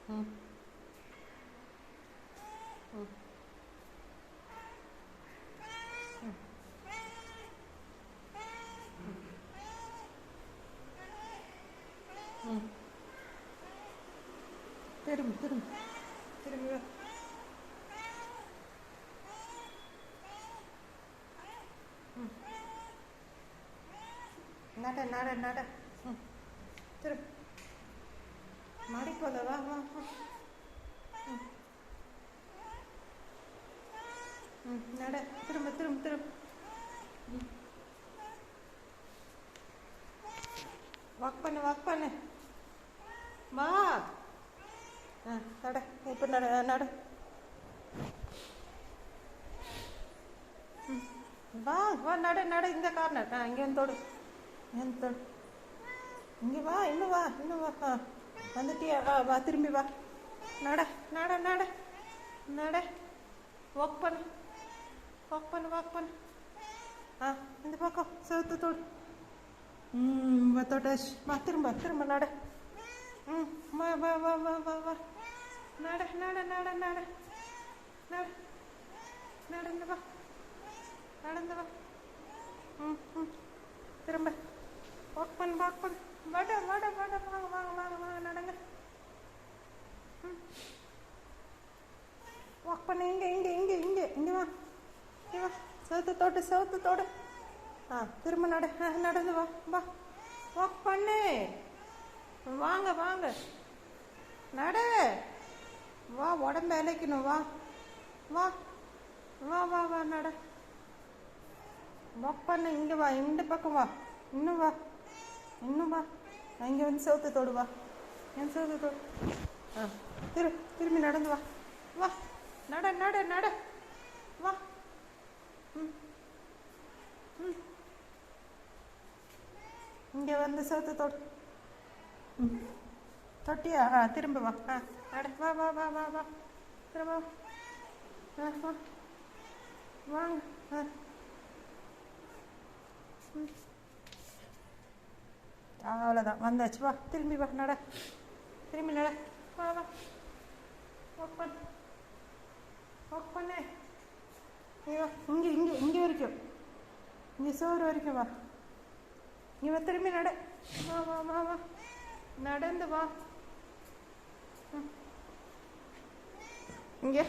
ம் ம் ம் திரும்பி திரும்பி திரும்பி வா. நட நட நட. ம் திரும்ப மாடிக்கோல வா வா வா. ம் ம் நட திரும்ப திரும்ப திரும்ப. ம் வாக் பண்ணு வா. ஆ நட இப்போ நட நட. ம் வா வா நட நட இந்த கார்னர். இங்கே வந்து தொடு இங்கே வந்து தொடு. இங்கே வா இன்னும் வா. வந்துட்டியா வா வா திரும்பி வா. நட நட நட நட. வாக் பண்ணு வாக் பண்ணு. இந்த பக்கம் செவுத்து தொடு. வா தொட்டாச்சு. வா திரும்ப திரும்ப நட. வா வா வா வா வா வா. நட நட நட நட நட. நடந்து வா நடந்து வா. ம் திரும்ப வாக் பண்ணு. வட வட வட வாங்க வாங்க வாங்க வாங்க நடங்க. ம் வாக் பண்ணு. இங்கே வா செவுத்து தொடு. திரும்ப நட. நடந்து வா வா. வாக் பண்ணு. வாங்க வாங்க நட. வா உடம்பு இழைக்கணும். வா வா வா வா வா நட. வாக் பண்ணு. இங்கே வா இந்த பக்கம் வா. இன்னும் வா இங்கே வந்து செவுத்து தொடு. வா என் செவுத்து தொடு. திரும்பி நடந்து வா வா. நட நட நட வா. ம் ம் இங்கே வந்து செவுத்து தொடு. ம் தொட்டியா? திரும்ப வா. நட வா வா வா வா வா. திரும்ப வா. வா வாங்க. அவ்வளோதான் வந்தாச்சு. வா திரும்பி வா நட. திரும்பி நட. வா வா வாக் பண்ணு. நீ வா இங்கே வரைக்கும். இங்கே சோறு வரைக்கும் வா. நீ வா திரும்பி நட. வா வா வா வா நடந்து வா. இங்கே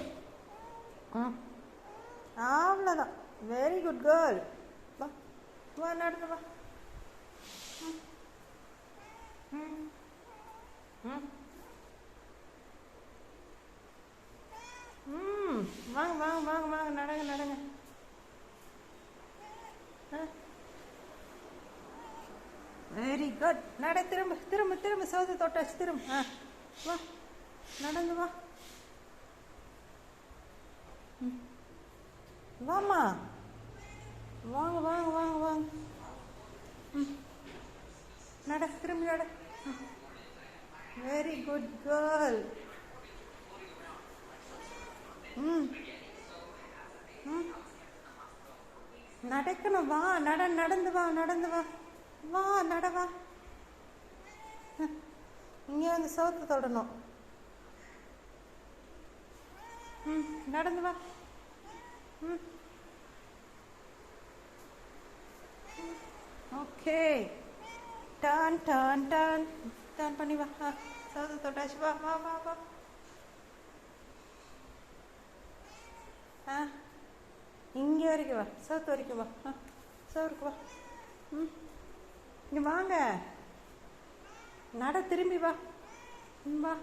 அவ்வளோதான். Very good girl. வா வா நடந்து வா. ம் ம் ம் வாங்க நடங்க. Very good. நட திரும்ப சோத்து தொட்டாச்சு. திரும்ப வா நடந்து வா. வாம்மா வாங்க. நட திரும்பி நட. Very good girl. ம் நடக்கணும். வா நடந்து வா வா நட வா. இங்கே வந்து சோத்து தொடணும். நடந்து வா. ஓகே டர்ன் பண்ணி வா. சோத்து தொட்டாச்சு. வா வா வா வா. இங்கே வரைக்கும் வா. சோத்து வரைக்கும் வா. சோறுக்கு வா. இங்கே வாங்க. நட திரும்பி வா. வா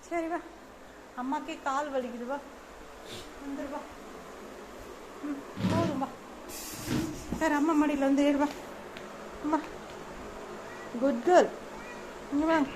சரி வா. அம்மாக்கே கால் வலிக்குது. வா வந்துரு வா. போதும் வா. சரி அம்மா மடியில் வந்து ஏறு வா. அம்மா குட் கேர்ள். இங்கே வாங்க.